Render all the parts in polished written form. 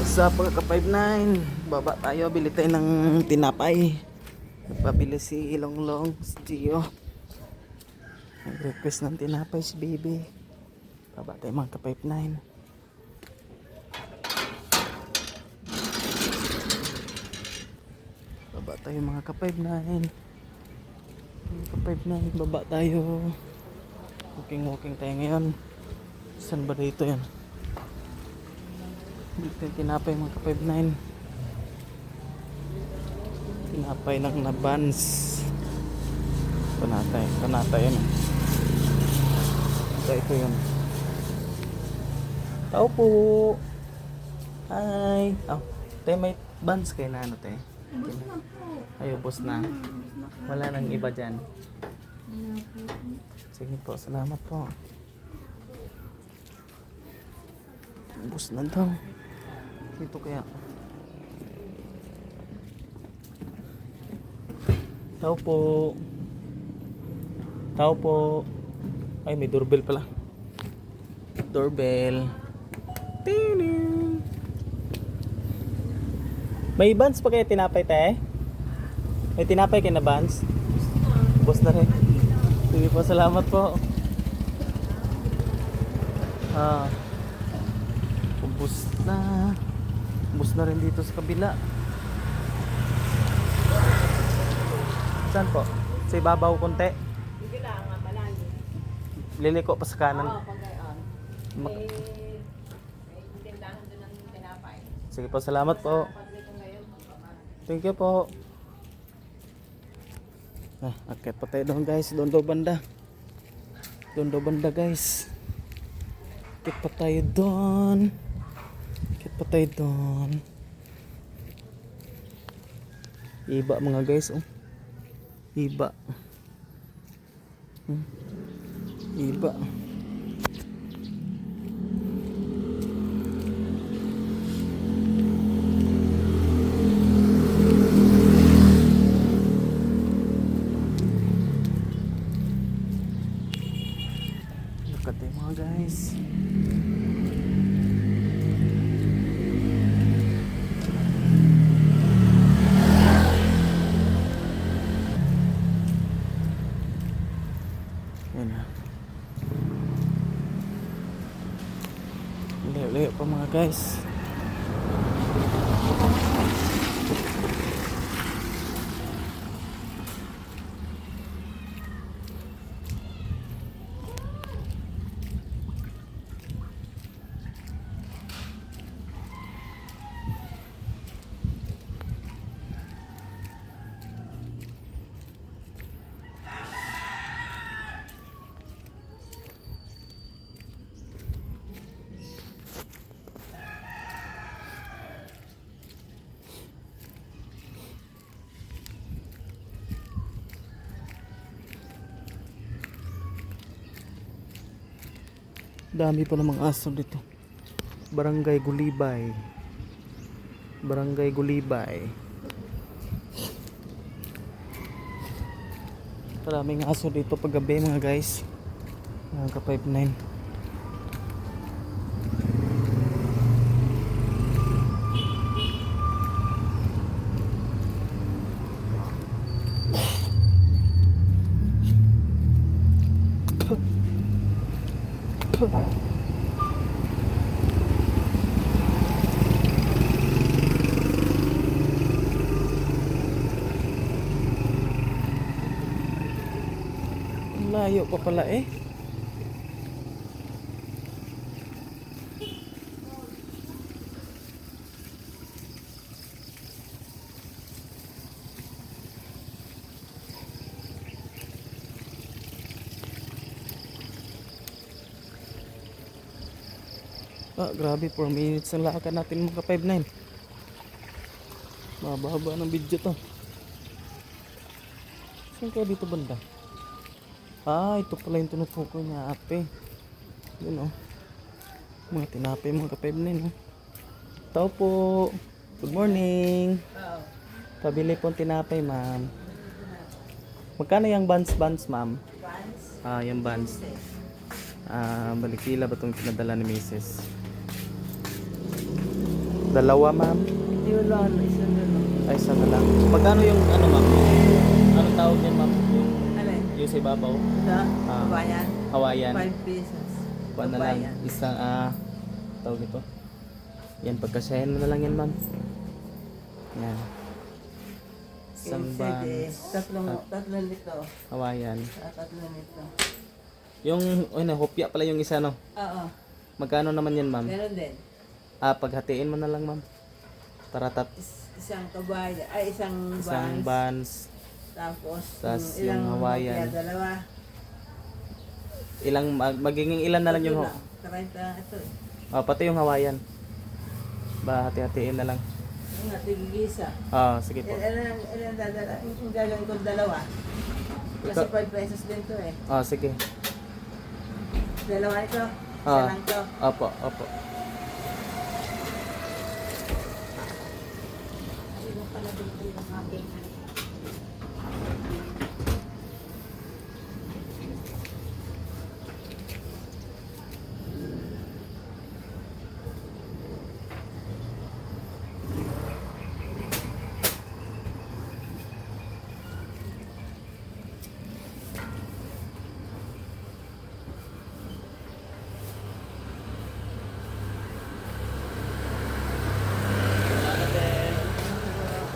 Sa pagka 59, baba tayo, bili tayo ng tinapay. Nagpabili si Ilonglong, si Gio. Nag-request ng tinapay si Baby. Baba tayo mga ka 59. Baba tayo mga ka 59. Mga ka 59, baba tayo. Walking tayo ngayon. Saan ba dito yan? Dito yung tinapay mga ka 59. Tinapay lang na buns. Panatay yan. Ito yun. Tao po. Hi. Oh, tayo may buns kayo na ano tayo? Ay, ubos na. Wala nang iba dyan. Sige po, salamat po. Ubos na daw. Dito kaya. Tao po. Tao po. Ay, may doorbell pala. Doorbell. Tining. May buns pa kayo tinapay, te? May tinapay kayo na buns? Ubos na rin. Sige po, salamat po. Ubos na. Ubos na rin dito sa kabila. Saan po? Sa ibabaw konti? Hindi lang, malayo. Liliko pa sa kanan. Oo, pag gayon. May tindahan doon ng tinapay. Sige po, salamat po. Pag dito ngayon, magpapaan. Thank you po. Akit pa tayo doon guys. Doon daw banda. Doon daw banda guys. Akit pa tayo doon. Akit pa tayo doon. Iba mga guys. Oh. Iba. Iba. Look at them mga guys. Yan na. Layo pa mga guys. Dami pa namang aso dito. Barangay Gulibay. Barangay Gulibay. Maraming aso dito pag gabi mga guys. Mga ka 59. Layo pa pala eh. Grabe, 4 minutes ang lakad natin mga 59. Mahaba ng video to. Saan kaya dito banda? Ito pala yung tinutukoy niya ate. Yun oh. Mga tinapay mga ka 59 oh. Tao po. Good morning. Pabili po ang tinapay ma'am. Magkano yung buns ma'am? Buns? Yung buns. Balikila ba itong pinadala ni Mrs. Dalawa, ma'am. Hindi wala, isa na lang. Ay, isa na lang. Magkano yung ano, ma'am? Anong tawag yan, ma'am? Alin? Yung sa ibabaw? Ito? Ah. Kabayan? Hawaiian. 5 pesos. Kuha na lang. Kabayan. Isang, tawag ito. Yan, pagkasahin mo na lang yan, ma'am. Yan. Isang buns. Tatlong nito. Hawaiian. Tatlong nito. Yung, hopya pala yung isa, no? Oo. Magkano naman yan, ma'am? Meron din. Paghatiin mo na lang, ma'am. Para Isang kabayan. Ay, isang isang buns. buns. Tapos, Tas ilang yung Hawaiian. hopya, dalawa. Magiging ilan na lang yung... Ito lang. 30 ito eh. Pati yung Hawaiian. Hati-hatiin na lang. Yung natigigisa. Sige po. Ilan dadala? Yung gagawin ko dalawa. Kasi 5 pesos din to eh. Sige. Dalawa ito. Isa lang to. Opo. Sino pala dito yung aking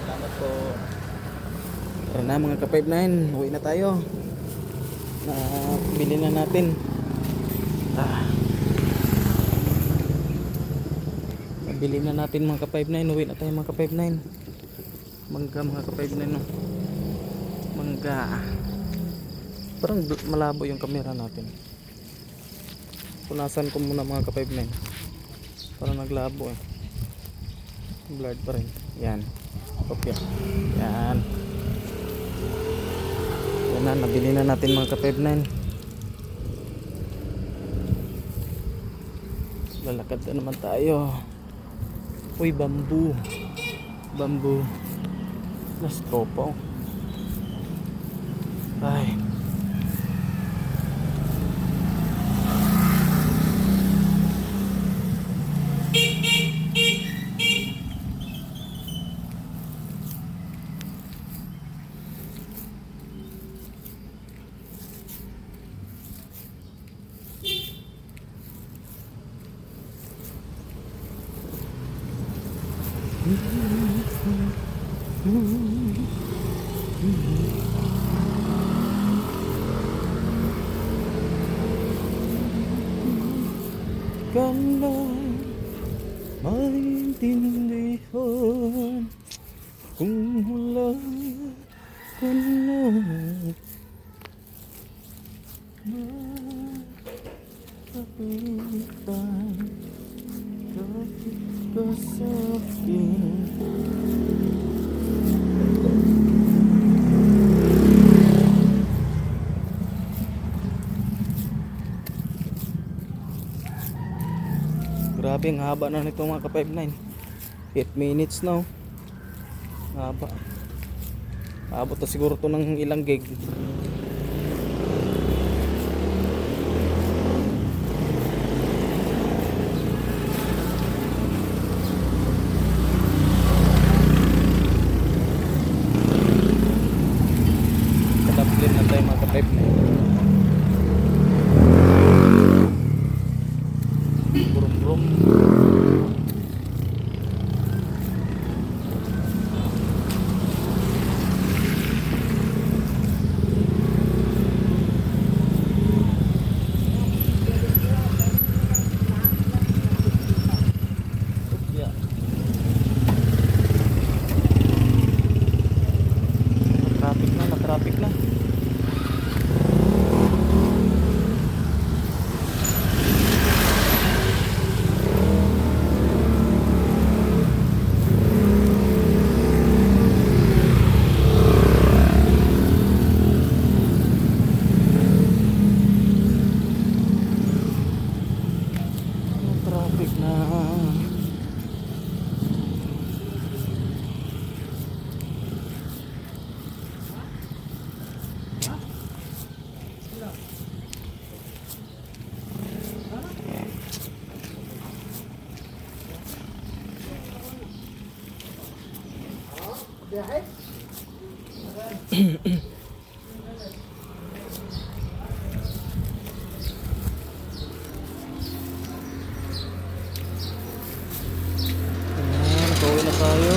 Salamat po. Tara na mga ka-5-9. Uwi na tayo. Bili na natin. Bili na natin mga ka-5-9. Uwi na tayo mga ka-5-9. Mangga mga ka-5-9, no? Mangga. Parang malabo yung camera natin. Punasan ko muna mga ka-5-9. Parang naglabo eh. Blurred pa rin. Yan. Okay. Yan. Yan na. Nabili na natin mga ka-5-9. Lalakad na naman tayo. Uy, bamboo. Bamboo. Nas tropa. Ay. Kailan maintindihan kung wala ka na makapitan kahit ka sa akin. Grabe, ang haba na nito mga ka-5-9. 8 minutes now. Haba. Abot na siguro to ng ilang gig. Kataplin na tayo mga ka-5-9. Brum. Ayan, nakauwi na tayo.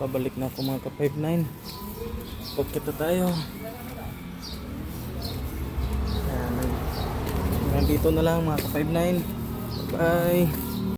Pabalik na ako mga ka-59. Pagkita tayo. Ayan, nandito na lang mga ka-59. Bye.